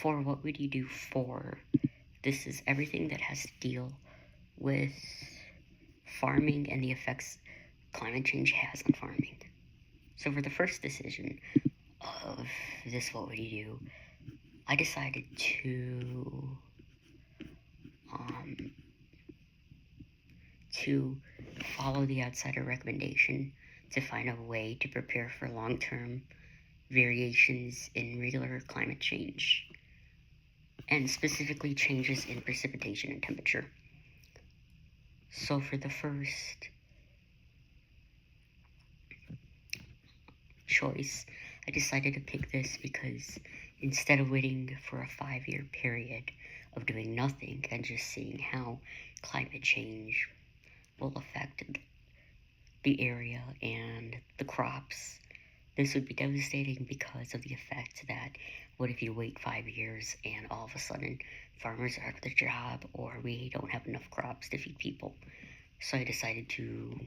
for what would you do for? This is everything that has to deal with farming and the effects climate change has on farming. So for the first decision of this what would you do, I decided to follow the outsider recommendation to find a way to prepare for long-term variations in regular climate change, and specifically changes in precipitation and temperature. So for the first choice, I decided to pick this because instead of waiting for a 5-year period of doing nothing and just seeing how climate change will affect the area and the crops, this would be devastating because of the effect that what if you wait 5 years and all of a sudden farmers are out of their job or we don't have enough crops to feed people. So I decided to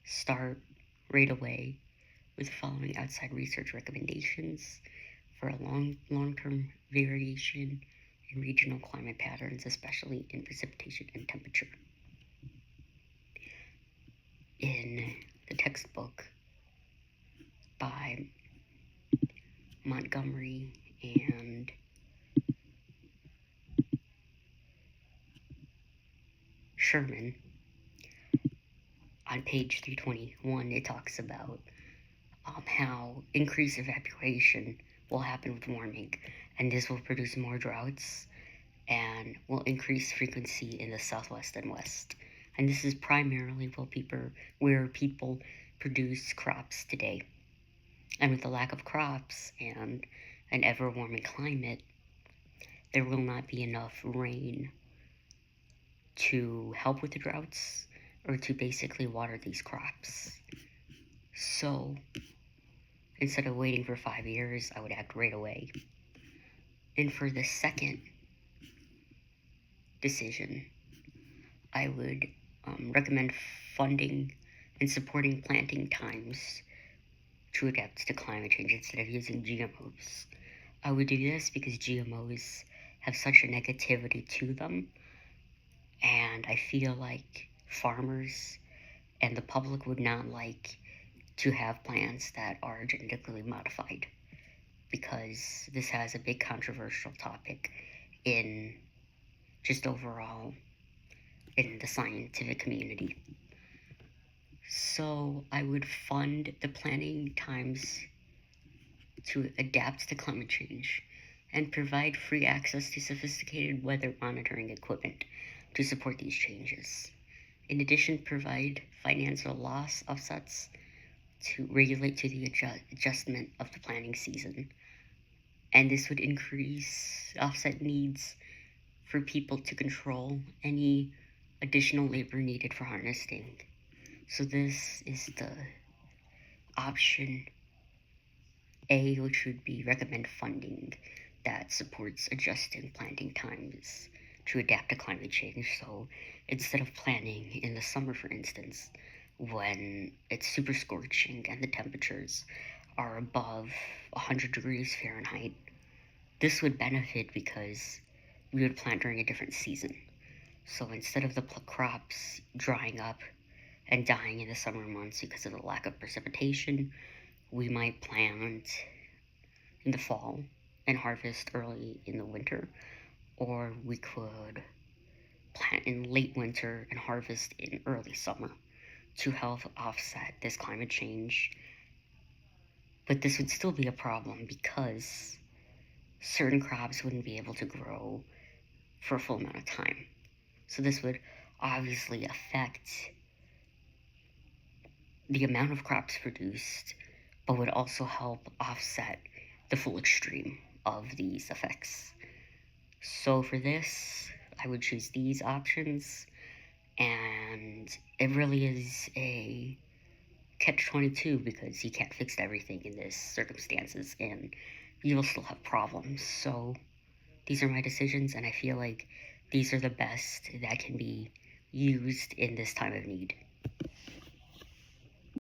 start right away with following outside research recommendations for a long-term variation in regional climate patterns, especially in precipitation and temperature. In the textbook by Montgomery and Sherman, on page 321, it talks about how increased evaporation will happen with warming, and this will produce more droughts and will increase frequency in the southwest and west. And this is primarily where people produce crops today. And with the lack of crops and an ever-warming climate, there will not be enough rain to help with the droughts or to basically water these crops. So instead of waiting for 5 years, I would act right away. And for the second decision, I would recommend funding and supporting planting times to adapt to climate change instead of using GMOs. I would do this because GMOs have such a negativity to them, and I feel like farmers and the public would not like to have plants that are genetically modified, because this has a big controversial topic in just overall in the scientific community. So I would fund the planting times to adapt to climate change and provide free access to sophisticated weather monitoring equipment to support these changes. In addition, provide financial loss offsets to regulate to the adjustment of the planting season. And this would increase offset needs for people to control any additional labor needed for harvesting. So this is the option A, which would be recommend funding that supports adjusting planting times to adapt to climate change. So instead of planting in the summer, for instance, when it's super scorching and the temperatures are above 100 degrees Fahrenheit, this would benefit because we would plant during a different season. So instead of the crops drying up and dying in the summer months because of the lack of precipitation, we might plant in the fall and harvest early in the winter, or we could plant in late winter and harvest in early summer to help offset this climate change. But this would still be a problem because certain crops wouldn't be able to grow for a full amount of time. So this would obviously affect the amount of crops produced, but would also help offset the full extreme of these effects. So for this, I would choose these options, and it really is a catch-22 because you can't fix everything in this circumstances and you will still have problems. So these are my decisions, and I feel like these are the best that can be used in this time of need.